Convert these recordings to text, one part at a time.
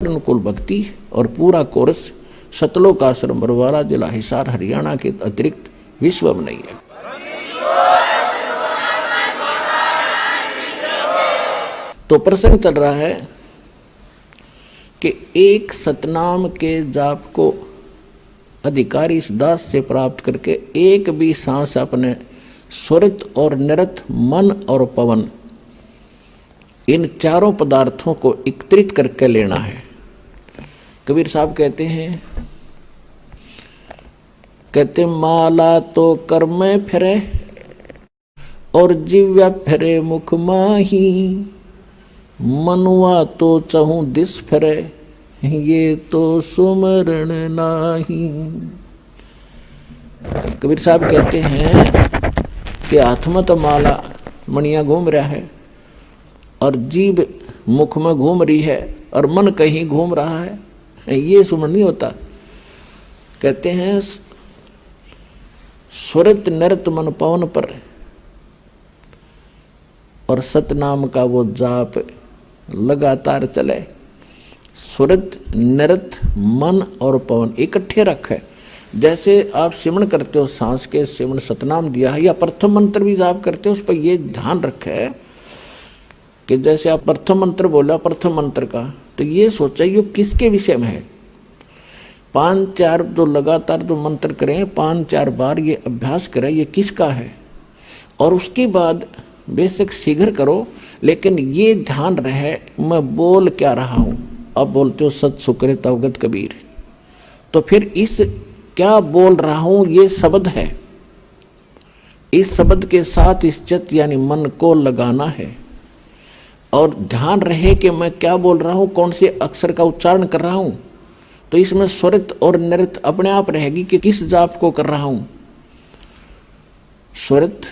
अनुकूल भक्ति और पूरा कोर्स सतलोक आश्रम बरवाला, जिला हिसार, हरियाणा के अतिरिक्त विश्व में नहीं है। तो प्रसंग चल रहा है कि एक सतनाम के जाप को अधिकारी इस दास से प्राप्त करके एक भी सांस अपने स्वरित और निरत, मन और पवन, इन चारों पदार्थों को एकत्रित करके लेना है। कबीर साहब कहते माला तो कर में फिरे और जिव्या फिरे मुख माही, मनुआ तो चहूं दिस फिरे, ये तो सुमरण नाही। कबीर साहब कहते हैं कि हाथ में तो माला मणिया घूम रहा है और जीभ मुख में घूम रही है और मन कहीं घूम रहा है, ये सुमरण नहीं होता। कहते हैं स्वरित नृत मन पवन पर और सतनाम का वो जाप लगातार चले। स्वरित नृत मन और पवन इकट्ठे रखे। जैसे आप सिमरण करते हो, सांस के सिमरण सतनाम दिया है, या प्रथम मंत्र भी जाप करते हो, उस पर ये ध्यान रखे कि जैसे आप प्रथम मंत्र बोला प्रथम मंत्र का, तो ये सोचा ये किसके विषय में है। 5-4 जो लगातार जो मंत्र करें, 5-4 बार ये अभ्यास करें, ये किसका है। और उसके बाद बेशक शीघ्र करो, लेकिन ये ध्यान रहे मैं बोल क्या रहा हूं। अब बोलते हो सत सुकृत अवगत कबीर, तो फिर इस क्या बोल रहा हूं ये शब्द है, इस शब्द के साथ इस चित्त यानी मन को लगाना है और ध्यान रहे कि मैं क्या बोल रहा हूं, कौन से अक्षर का उच्चारण कर रहा हूं। तो इसमें स्वरित और नृत अपने आप रहेगी कि किस जाप को कर रहा हूं। स्वरित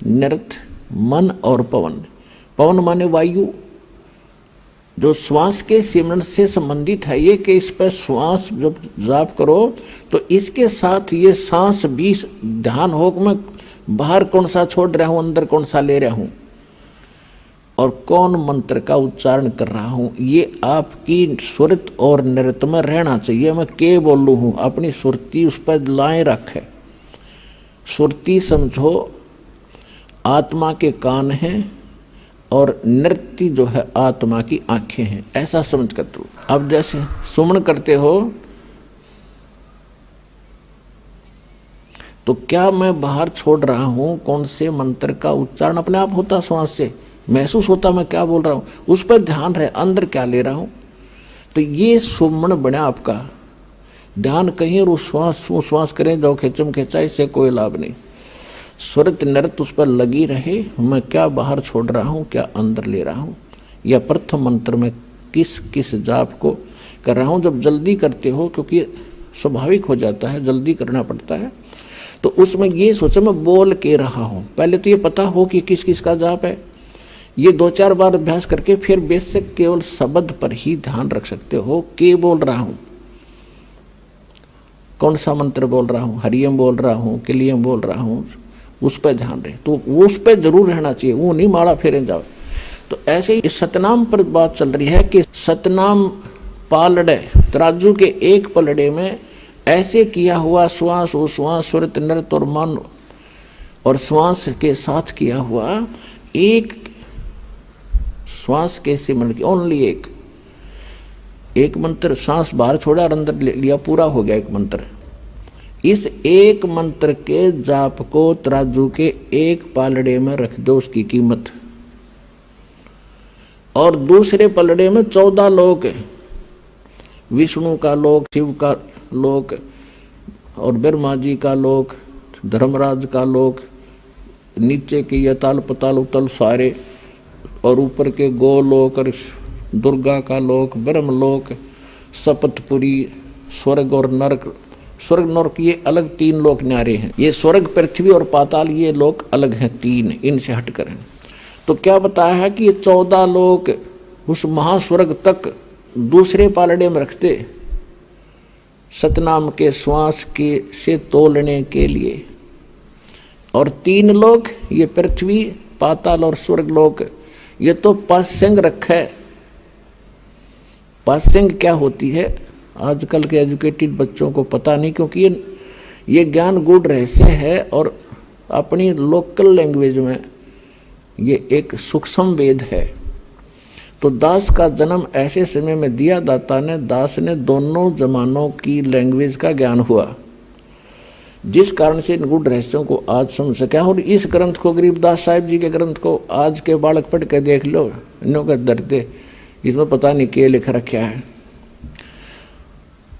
नृत मन और पवन। पवन माने वायु, जो श्वास के सिमरण से संबंधित है। ये कि इस पर श्वास जब जाप करो तो इसके साथ ये सांस भी ध्यान हो कि मैं बाहर कौन सा छोड़ रहा हूं, अंदर कौन सा ले रहा हूं और कौन मंत्र का उच्चारण कर रहा हूं। ये आपकी स्वरित और नृत में रहना चाहिए। मैं के बोलू हूं, अपनी सुरती उस पर लाए रखे। सुरती समझो आत्मा के कान हैं और नृत्य जो है आत्मा की आंखें हैं, ऐसा समझ कर दो। अब जैसे सुमन करते हो तो क्या मैं बाहर छोड़ रहा हूं, कौन से मंत्र का उच्चारण अपने आप होता, श्वास से महसूस होता मैं क्या बोल रहा हूं, उस पर ध्यान रहे अंदर क्या ले रहा हूं। तो ये सुमन बने आपका ध्यान कहीं और श्वास करें जाओ खेचम खेचा, इससे कोई लाभ नहीं। स्वरित नृत उस पर लगी रहे, मैं क्या बाहर छोड़ रहा हूं, क्या अंदर ले रहा हूं, या प्रथम मंत्र में किस किस जाप को कर रहा हूं। जब जल्दी करते हो, क्योंकि स्वाभाविक हो जाता है जल्दी करना पड़ता है, तो उसमें ये सोचो मैं बोल के रहा हूं। पहले तो ये पता हो कि किस किस का जाप है। ये 2-4 बार अभ्यास करके फिर बेसिक केवल शब्द पर ही ध्यान रख सकते हो। के बोल रहा हूं, कौन सा मंत्र बोल रहा हूं, हरियम बोल रहा हूं, किलियम बोल रहा हूं, उस पर ध्यान रहे। तो उस पर जरूर रहना चाहिए, वो नहीं माला फेरे जाओ। तो ऐसे ही सतनाम पर बात चल रही है कि सतनाम पालड़े, तराजू के एक पलड़े में ऐसे किया हुआ श्वास उश्वास स्वरित नृत और मन और श्वास के साथ किया हुआ एक श्वास के सिमरण की ओनली एक मंत्र, सांस बाहर छोड़ा और अंदर ले लिया, पूरा हो गया एक मंत्र। इस एक मंत्र के जाप को तराजू के एक पालड़े में रख दो, उसकी कीमत। और दूसरे पलड़े में 14 लोक, विष्णु का लोक, शिव का लोक और ब्रह्मा जी का लोक, धर्मराज का लोक, नीचे के यताल पताल उतल सारे, और ऊपर के गोलोक और दुर्गा का लोक, ब्रह्मलोक, सपतपुरी, स्वर्ग और नरक। स्वर्ग नरक ये अलग 3 लोक न्यारे हैं। ये स्वर्ग, पृथ्वी और पाताल ये लोक अलग हैं 3, इनसे हटकर हैं। तो क्या बताया है कि ये 14 लोक उस महास्वर्ग तक दूसरे पालड़े में रखते सतनाम के श्वास के से तोलने के लिए। और 3 लोक ये पृथ्वी, पाताल और स्वर्ग लोक, ये तो पास संग रखा है। पासिंग क्या होती है आजकल के एजुकेटेड बच्चों को पता नहीं, क्योंकि ये ज्ञान गूढ़ रहस्य है और अपनी लोकल लैंग्वेज में ये एक सूक्ष्म वेद है। तो दास का जन्म ऐसे समय में दिया दाता ने, दास ने दोनों जमानों की लैंग्वेज का ज्ञान हुआ, जिस कारण से इन गूढ़ रहस्यों को आज समझ सका। और इस ग्रंथ को, गरीबदास साहिब जी के ग्रंथ को आज के बालक पढ़ के देख लो, इन्हों का डरते इसमें पता नहीं क्या लिख रखा है,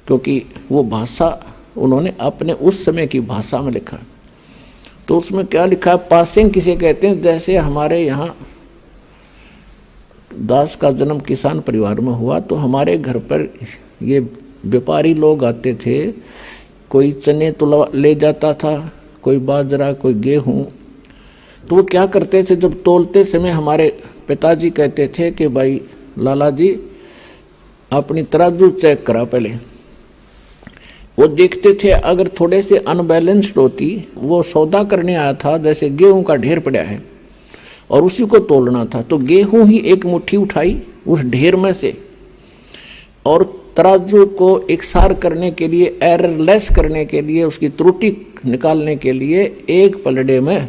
क्योंकि वो भाषा उन्होंने अपने उस समय की भाषा में लिखा। तो उसमें क्या लिखा है, पासिंग किसे कहते हैं। जैसे हमारे यहाँ दास का जन्म किसान परिवार में हुआ तो हमारे घर पर ये व्यापारी लोग आते थे, कोई चने तो ले जाता था, कोई बाजरा, कोई गेहूं। तो वो क्या करते थे, जब तोलते समय हमारे पिताजी कहते थे कि भाई लाला जी अपनी तराजू चेक करा पहले। वो देखते थे अगर थोड़े से अनबैलेंस्ड होती, वो सौदा करने आया था, जैसे गेहूं का ढेर पड़ा है और उसी को तोलना था, तो गेहूं ही एक मुट्ठी उठाई उस ढेर में से और तराजू को एकसार करने के लिए, एररलेस करने के लिए, उसकी त्रुटि निकालने के लिए एक पलड़े में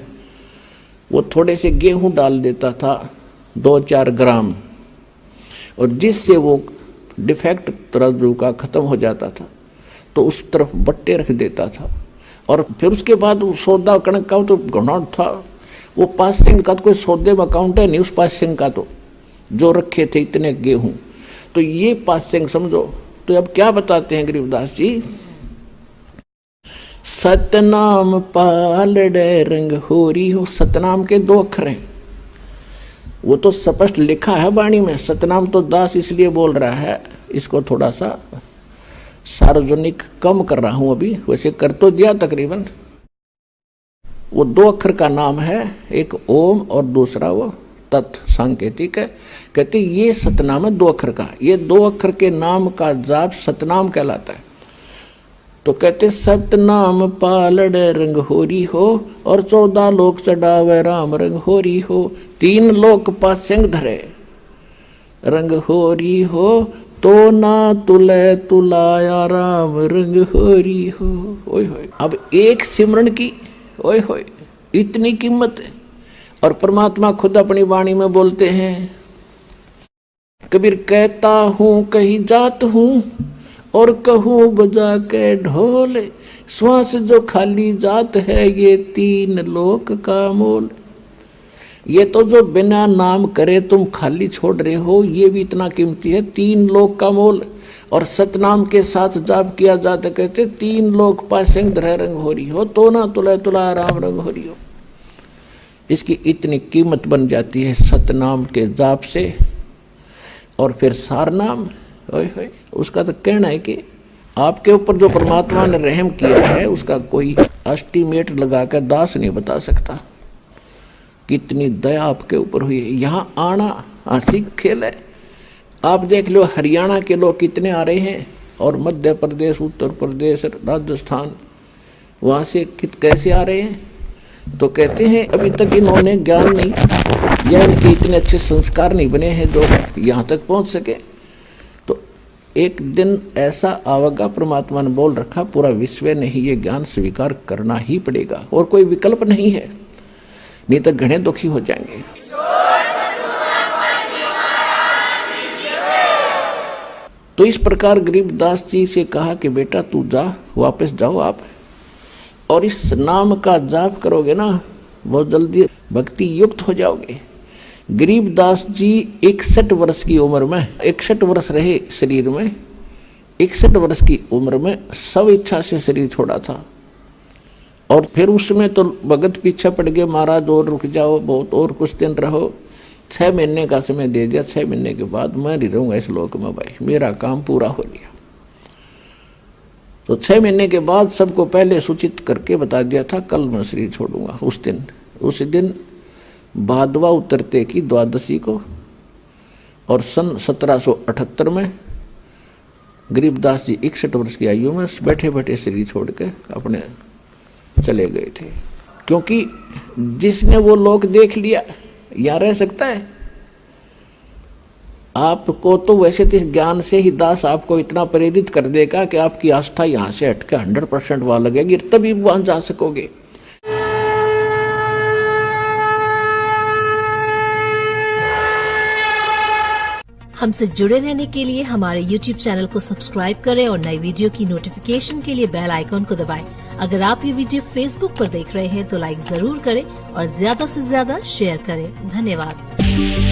वो थोड़े से गेहूं डाल देता था 2-4 ग्राम, और जिससे वो डिफेक्ट तराजू का खत्म हो जाता था तो उस तरफ बट्टे रख देता था। और फिर उसके बाद वो सौदा कणक का तो घना था, वो पासिंग का तो कोई सौदे में अकाउंट है नहीं उस पासिंग का, तो जो रखे थे इतने गेहूं, तो ये पासिंग समझो। तो अब क्या बताते हैं गरीबदास जी, सतनाम पालड़े रंग होरी हो। सतनाम के 2 अक्षर हैं, वो तो स्पष्ट लिखा है वाणी में। सतनाम तो दास इसलिए बोल रहा है, इसको थोड़ा सा सार्वजनिक कम कर रहा हूं अभी, वैसे कर तो दिया तकरीबन। वो 2 अक्षर का नाम है, एक ओम और दूसरा वो तत् सांकेतिक है। कहते ये सतनाम है 2 अक्षर का, ये 2 अक्षर के नाम का जाप सतनाम कहलाता है। तो कहते सतनाम पालड़ रंग होरी हो और 14 लोक चढ़ावे राम रंग होरी हो। 3 लोक पासिंग धरे रंग होरी हो, तो ना तुले तुलाया राम रंग होरी हो। ओए होए, अब एक सिमरन की ओए होए इतनी कीमत है। और परमात्मा खुद अपनी वाणी में बोलते हैं, कबीर कहता हूं कहीं जात हूं और कहूं बजा के ढोल, श्वास जो खाली जात है ये 3 लोक का मोल। ये तो जो बिना नाम करे तुम खाली छोड़ रहे हो, ये भी इतना कीमती है, 3 लोक का मोल। और सतनाम के साथ जाप किया जाता, कहते 3 लोक पासिंग धरे रंग हो रही हो, तो ना तुला तुला राम रंग हो रही हो। इसकी इतनी कीमत बन जाती है सतनाम के जाप से। और फिर सारनाम, ओए होए, उसका तो कहना है कि आपके ऊपर जो परमात्मा ने रहम किया है उसका कोई एस्टीमेट लगा कर दास नहीं बता सकता, कितनी दया आपके ऊपर हुई है। यहाँ आना हंसी खेल है। आप देख लो हरियाणा के लोग कितने आ रहे हैं, और मध्य प्रदेश, उत्तर प्रदेश, राजस्थान, वहाँ से कैसे आ रहे हैं। तो कहते हैं अभी तक इन्होंने ज्ञान नहीं, या इनके इतने अच्छे संस्कार नहीं बने हैं जो यहाँ तक पहुँच सके। तो एक दिन ऐसा आवेगा, परमात्मा ने बोल रखा, पूरा विश्व ने ही ये ज्ञान स्वीकार करना ही पड़ेगा और कोई विकल्प नहीं है, नहीं तो घने दुखी हो जाएंगे। तो इस प्रकार गरीबदास जी से कहा कि बेटा तू जा, वापस जाओ आप, और इस नाम का जाप करोगे ना बहुत जल्दी भक्ति युक्त हो जाओगे। गरीबदास जी 61 वर्ष की उम्र में, 61 वर्ष रहे शरीर में, 61 वर्ष की उम्र में सब इच्छा से शरीर छोड़ा था। और फिर उसमें तो भगत पीछे पड़ गए, महाराज और रुक जाओ, बहुत और कुछ दिन रहो। 6 महीने का समय दे दिया। 6 महीने के बाद मैं नहीं रहूंगा इस लोक में, भाई मेरा काम पूरा हो गया। तो 6 महीने के बाद सबको पहले सूचित करके बता दिया था, कल मैं शरीर छोड़ूंगा। उस दिन भादवा उतरते की द्वादशी को, और सन 1778 में गरीबदास जी 61 वर्ष की आयु में बैठे बैठे शरीर छोड़ के अपने चले गए थे। क्योंकि जिसने वो लोक देख लिया यहाँ रह सकता है। आपको तो वैसे तो इस ज्ञान से ही दास आपको इतना प्रेरित कर देगा कि आपकी आस्था यहाँ से हटके 100% वहां लगेगी, तभी वहां जा सकोगे। हमसे जुड़े रहने के लिए हमारे YouTube चैनल को सब्सक्राइब करें और नई वीडियो की नोटिफिकेशन के लिए बेल आइकॉन को दबाएं। अगर आप ये वीडियो Facebook पर देख रहे हैं तो लाइक जरूर करें और ज्यादा से ज्यादा शेयर करें। धन्यवाद।